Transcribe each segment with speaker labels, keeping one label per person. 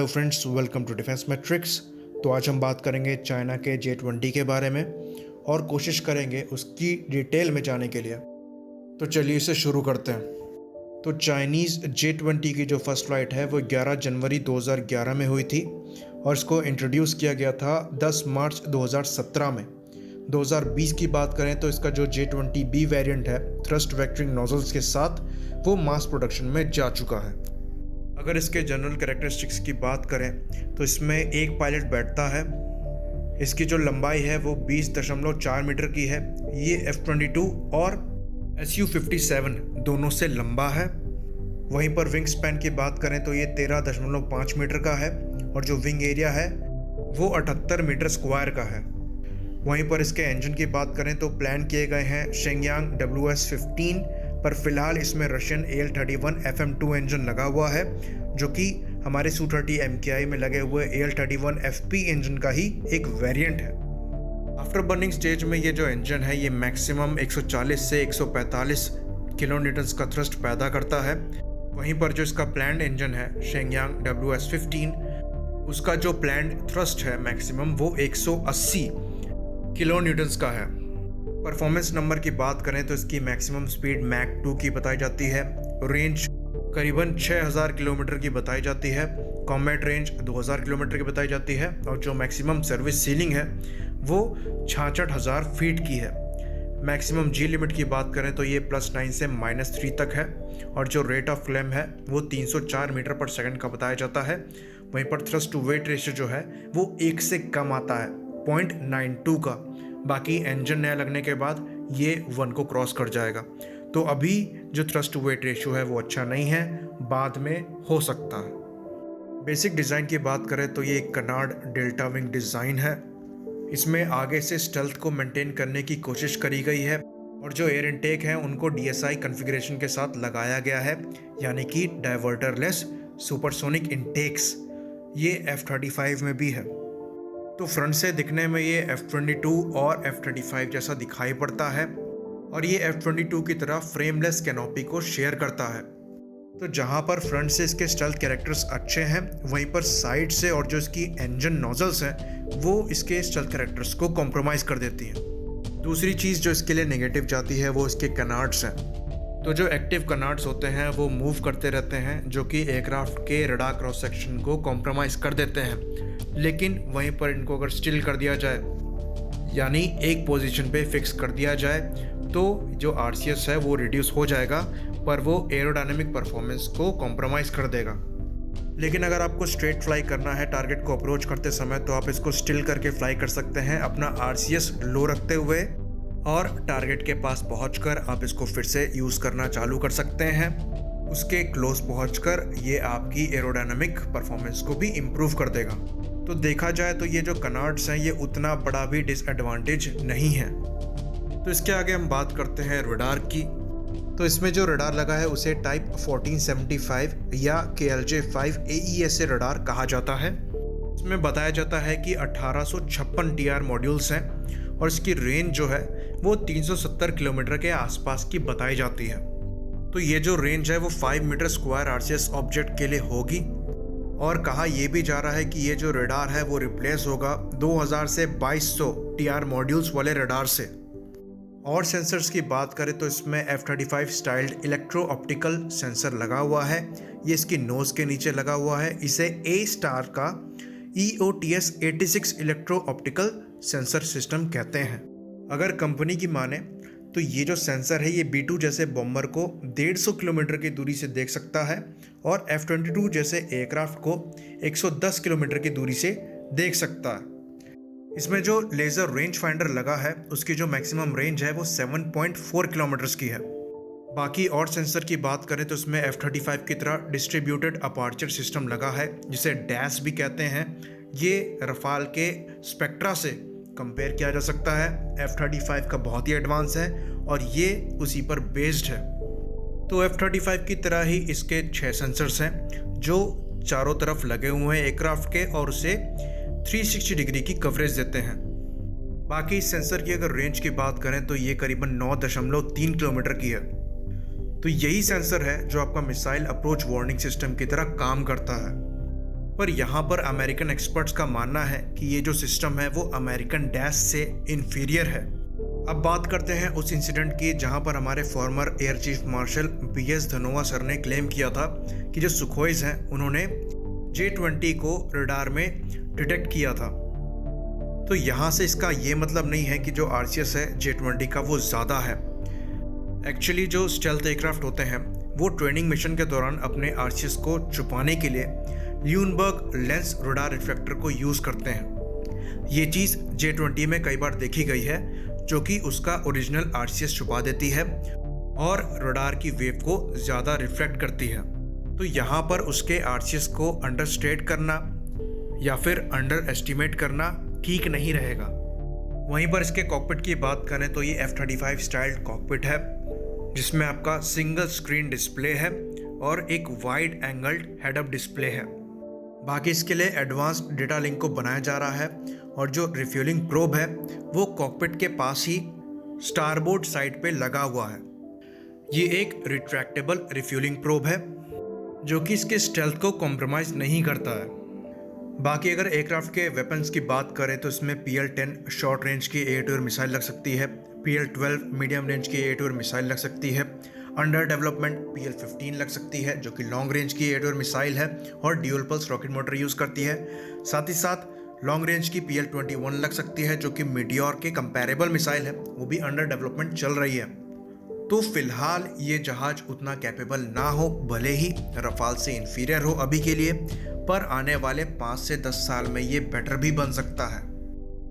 Speaker 1: Hello friends, welcome to defence matrix. तो आज हम बात करेंगे चाइना के J-20 के बारे में और कोशिश करेंगे उसकी डिटेल में जाने के लिए। तो चलिए इसे शुरू करते हैं। तो चाइनीज़ J-20 की जो फर्स्ट फ्लाइट है वो 11 जनवरी 2011 में हुई थी और इसको इंट्रोड्यूस किया गया था 10 मार्च 2017 में। 2020 की बात करें तो इसका जो J-20B वेरिएंट है थ्रस्ट वेक्टरिंग नोजल्स के साथ वो मास प्रोडक्शन में जा चुका है। अगर इसके जनरल कैरेक्टरिस्टिक्स की बात करें तो इसमें एक पायलट बैठता है। इसकी जो लंबाई है वो 20.4 मीटर की है। ये F-22 और Su-57 दोनों से लंबा है। वहीं पर विंग स्पैन की बात करें तो ये 13.5 मीटर का है और जो विंग एरिया है वो 78 मीटर स्क्वायर का है। वहीं पर इसके इंजन की बात करें तो प्लान किए गए हैं शेंगयांग WS-15, पर फिलहाल इसमें रशियन AL-31 FM2 इंजन लगा हुआ है जो कि हमारे Su-30 MKI में लगे हुए AL-31 FP इंजन का ही एक वेरिएंट है। आफ्टर बर्निंग स्टेज में ये जो इंजन है ये मैक्सिमम 140 से 145 किलो न्यूटन्स का थ्रस्ट पैदा करता है। वहीं पर जो इसका प्लान्ड इंजन है शेंगयांग WS-15, उसका जो प्लान्ड थ्रस्ट है मैक्सिमम वो 180 किलो न्यूटन्स का है। परफॉर्मेंस नंबर की बात करें तो इसकी मैक्सिमम स्पीड मैक 2 की बताई जाती है। रेंज करीबन 6000 किलोमीटर की बताई जाती है। कॉम्बैट रेंज 2000 किलोमीटर की बताई जाती है और जो मैक्सिमम सर्विस सीलिंग है वो 66,000 फीट की है। मैक्सिमम जी लिमिट की बात करें तो ये +9 से -3 तक है और जो रेट ऑफ क्लेम है वो 304 मीटर पर सेकंड का बताया जाता है। वहीं पर थ्रस्ट टू वेट रेशियो जो है वो 1 से कम आता है, 0.92 का। बाकी इंजन नया लगने के बाद ये 1 को क्रॉस कर जाएगा। तो अभी जो थ्रस्ट टू वेट रेशियो है वो अच्छा नहीं है, बाद में हो सकता है। बेसिक डिज़ाइन की बात करें तो ये एक कनार्ड डेल्टा विंग डिज़ाइन है। इसमें आगे से स्टेल्थ को मेंटेन करने की कोशिश करी गई है और जो एयर इनटेक है उनको DSI कॉन्फ़िगरेशन के साथ लगाया गया है, यानी कि डाइवर्टरलेस सुपरसोनिक इनटेक्स। ये F-35 में भी है। तो फ्रंट से दिखने में ये F-22 और F-35 जैसा दिखाई पड़ता है और ये F-22 की तरह फ्रेमलेस कैनोपी को शेयर करता है। तो जहाँ पर फ्रंट से इसके स्टेल्थ कैरेक्टर्स अच्छे हैं, वहीं पर साइड से और जो इसकी इंजन नोजल्स हैं वो इसके स्टेल्थ कैरेक्टर्स को कॉम्प्रोमाइज़ कर देती हैं। दूसरी चीज़ जो इसके लिए नेगेटिव जाती है वो इसके कनार्ड्स हैं। तो जो एक्टिव कनार्ड्स होते हैं वो मूव करते रहते हैं जो कि एयरक्राफ्ट के रडार क्रॉस सेक्शन को कॉम्प्रोमाइज़ कर देते हैं। लेकिन वहीं पर इनको अगर स्टिल कर दिया जाए, यानी एक पोजीशन पे फिक्स कर दिया जाए, तो जो RCS है वो रिड्यूस हो जाएगा, पर वो एरोडायनेमिक परफॉर्मेंस को कॉम्प्रोमाइज़ कर देगा। लेकिन अगर आपको स्ट्रेट फ्लाई करना है टारगेट को अप्रोच करते समय तो आप इसको स्टिल करके फ्लाई कर सकते हैं अपना RCS लो रखते हुए, और टारगेट के पास पहुंचकर आप इसको फिर से यूज़ करना चालू कर सकते हैं। उसके क्लोज पहुंचकर ये आपकी एरोडायनामिक परफॉर्मेंस को भी इम्प्रूव कर देगा। तो देखा जाए तो ये जो कनार्ड्स हैं ये उतना बड़ा भी डिसएडवांटेज नहीं है। तो इसके आगे हम बात करते हैं रडार की। तो इसमें जो रडार लगा है उसे टाइप 1475 या KLJ-5 AESA रडार कहा जाता है। इसमें बताया जाता है कि 1856 TR मॉड्यूल्स हैं और इसकी रेंज जो है वो 370 किलोमीटर के आसपास की बताई जाती है। तो ये जो रेंज है वो 5 मीटर स्क्वायर RCS ऑब्जेक्ट के लिए होगी और कहा यह भी जा रहा है कि ये जो रडार है वो रिप्लेस होगा 2000 से 2200 TR मॉड्यूल्स वाले रडार से। और सेंसर्स की बात करें तो इसमें F-35 styled electro optical sensor लगा हुआ है। ये इसकी नोज़ के नीचे लगा हुआ है। इसे A-स्टार का EOTS 86 electro optical sensor system कहते हैं। अगर कंपनी की माने तो ये जो सेंसर है ये B-2 जैसे बॉम्बर को 150 किलोमीटर की दूरी से देख सकता है और F-22 जैसे एयरक्राफ्ट को 110 किलोमीटर की दूरी से देख सकता है। इसमें जो लेज़र रेंज फाइंडर लगा है उसकी जो मैक्सिमम रेंज है वो 7.4 किलोमीटर्स की है। बाकी और सेंसर की बात करें तो इसमें F-35 की तरह डिस्ट्रीब्यूटेड अपार्चर सिस्टम लगा है जिसे डैश भी कहते हैं। ये रफाल के स्पेक्ट्रा से कंपेयर किया जा सकता है। F-35 का बहुत ही एडवांस है और ये उसी पर बेस्ड है। तो F-35 की तरह ही इसके 6 सेंसर्स हैं जो चारों तरफ लगे हुए हैं एयरक्राफ्ट के और उसे 360 डिग्री की कवरेज देते हैं। बाकी इस सेंसर की अगर रेंज की बात करें तो ये करीबन 9.3 किलोमीटर की है। तो यही सेंसर है जो आपका मिसाइल अप्रोच वार्निंग सिस्टम की तरह काम करता है। पर यहाँ पर अमेरिकन एक्सपर्ट्स का मानना है कि ये जो सिस्टम है वो अमेरिकन डैश से इन्फीरियर है। अब बात करते हैं उस इंसिडेंट की जहाँ पर हमारे farmer air chief marshal BS Dhanoa sir ने क्लेम किया था कि जो सुखोइज हैं उन्होंने J-20 को रडार में डिटेक्ट किया था। तो यहाँ से इसका ये मतलब नहीं है कि जो RCS है J-20 का वो ज़्यादा है। एक्चुअली जो स्टेल्थ एयरक्राफ्ट होते हैं वो ट्रेनिंग मिशन के दौरान अपने RCS को छुपाने के लिए ल्यूनबर्ग लेंस रडार रिफ्लेक्टर को यूज़ करते हैं। ये चीज़ J-20 में कई बार देखी गई है, जो कि उसका ओरिजिनल RCS छुपा देती है और रडार की वेव को ज़्यादा रिफ्लेक्ट करती है। तो यहाँ पर उसके RCS को अंडरस्टेट करना या फिर अंडर एस्टिमेट करना ठीक नहीं रहेगा। वहीं पर इसके कॉकपिट की बात करें तो ये F-35 स्टाइल कॉकपिट है, जिसमें आपका सिंगल स्क्रीन डिस्प्ले है और एक wide angled head up display है। बाकी इसके लिए एडवांस्ड डेटा लिंक को बनाया जा रहा है और जो रिफ्यूलिंग प्रोब है वो कॉकपिट के पास ही स्टारबोर्ड साइड पे लगा हुआ है। ये एक रिट्रैक्टेबल रिफ्यूलिंग प्रोब है जो कि इसके स्टेल्थ को कॉम्प्रोमाइज़ नहीं करता है। बाकी अगर एयरक्राफ्ट के वेपन्स की बात करें तो इसमें PL-10 शॉर्ट रेंज की एयर टू एयर मिसाइल लग सकती है, PL-12 मीडियम रेंज की एयर टू एयर मिसाइल लग सकती है, अंडर डेवलपमेंट PL-15 लग सकती है जो कि लॉन्ग रेंज की एयर टू एयर मिसाइल है और dual pulse rocket motor use करती है। साथ ही साथ लॉन्ग रेंज की PL-21 लग सकती है जो कि मीडियोर के कंपैरेबल मिसाइल है, वो भी अंडर डेवलपमेंट चल रही है। तो फिलहाल ये जहाज उतना कैपेबल ना हो, भले ही रफाल से इन्फीरियर हो अभी के लिए, पर आने वाले 5 से 10 साल में ये बेटर भी बन सकता है।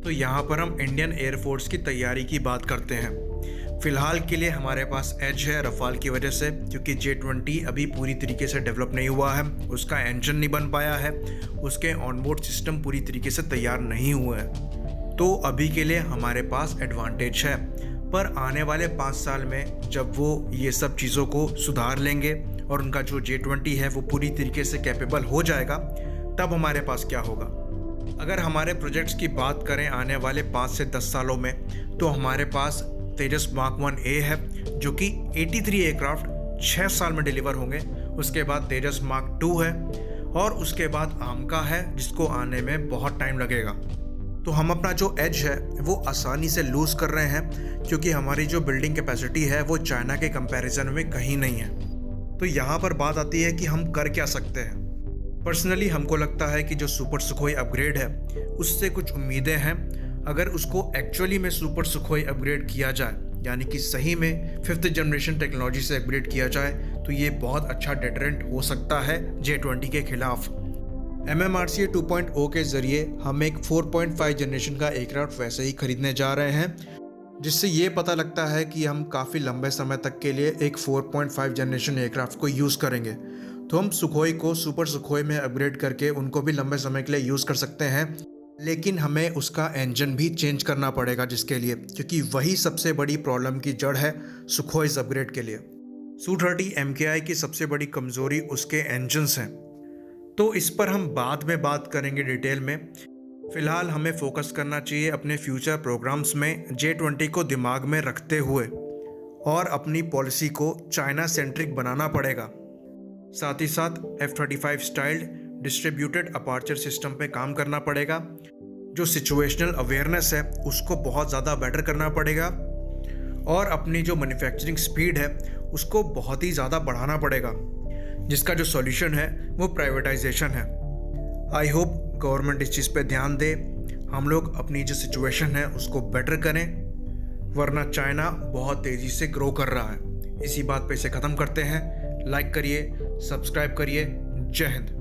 Speaker 1: तो यहाँ पर हम इंडियन एयरफोर्स की तैयारी की बात करते हैं। फिलहाल के लिए हमारे पास एज है रफाल की वजह से, क्योंकि J-20 अभी पूरी तरीके से डेवलप नहीं हुआ है, उसका इंजन नहीं बन पाया है, उसके ऑनबोर्ड सिस्टम पूरी तरीके से तैयार नहीं हुए हैं। तो अभी के लिए हमारे पास एडवांटेज है, पर आने वाले 5 साल में जब वो ये सब चीज़ों को सुधार लेंगे और उनका जो J-20 है वो पूरी तरीके से कैपेबल हो जाएगा, तब हमारे पास क्या होगा। अगर हमारे प्रोजेक्ट्स की बात करें आने वाले 5 से 10 सालों में, तो हमारे पास तेजस मार्क 1A है जो कि 83 एयरक्राफ्ट 6 साल में डिलीवर होंगे। उसके बाद तेजस मार्क 2 है और उसके बाद आमका है जिसको आने में बहुत टाइम लगेगा। तो हम अपना जो एज है वो आसानी से लूज़ कर रहे हैं, क्योंकि हमारी जो बिल्डिंग कैपेसिटी है वो चाइना के कंपैरिजन में कहीं नहीं है। तो यहाँ पर बात आती है कि हम कर क्या सकते हैं। पर्सनली हमको लगता है कि जो सुपर सुखोई अपग्रेड है उससे कुछ उम्मीदें हैं। अगर उसको एक्चुअली में सुपर सुखोई अपग्रेड किया जाए, यानी कि सही में 5th जनरेशन टेक्नोलॉजी से अपग्रेड किया जाए, तो ये बहुत अच्छा डेटरेंट हो सकता है J-20 के खिलाफ। MMRCA 2.0 के ज़रिए हम एक 4.5 जनरेशन का एयरक्राफ्ट वैसे ही खरीदने जा रहे हैं, जिससे ये पता लगता है कि हम काफ़ी लंबे समय तक के लिए एक 4.5 जनरेशन एयरक्राफ्ट को यूज़ करेंगे। तो हम सुखोई को सुपर सुखोई में अपग्रेड करके उनको भी लंबे समय के लिए यूज़ कर सकते हैं, लेकिन हमें उसका इंजन भी चेंज करना पड़ेगा जिसके लिए, क्योंकि वही सबसे बड़ी प्रॉब्लम की जड़ है सुखोइस अपग्रेड के लिए। Su-30 MKI की सबसे बड़ी कमज़ोरी उसके इंजन्स हैं, तो इस पर हम बाद में बात करेंगे डिटेल में। फ़िलहाल हमें फोकस करना चाहिए अपने फ्यूचर प्रोग्राम्स में J-20 को दिमाग में रखते हुए, और अपनी पॉलिसी को चाइना सेंट्रिक बनाना पड़ेगा। साथ ही साथ F-35 styled distributed aperture system पे काम करना पड़ेगा। जो सिचुएशनल अवेयरनेस है उसको बहुत ज़्यादा बेटर करना पड़ेगा, और अपनी जो मैन्युफैक्चरिंग स्पीड है उसको बहुत ही ज़्यादा बढ़ाना पड़ेगा, जिसका जो सॉल्यूशन है वो प्राइवेटाइजेशन है। आई होप गवर्नमेंट इस चीज़ पे ध्यान दे, हम लोग अपनी जो सिचुएशन है उसको बेटर करें, वरना चाइना बहुत तेज़ी से ग्रो कर रहा है। इसी बात पे इसे ख़त्म करते हैं। लाइक करिए, सब्सक्राइब करिए। जय हिंद।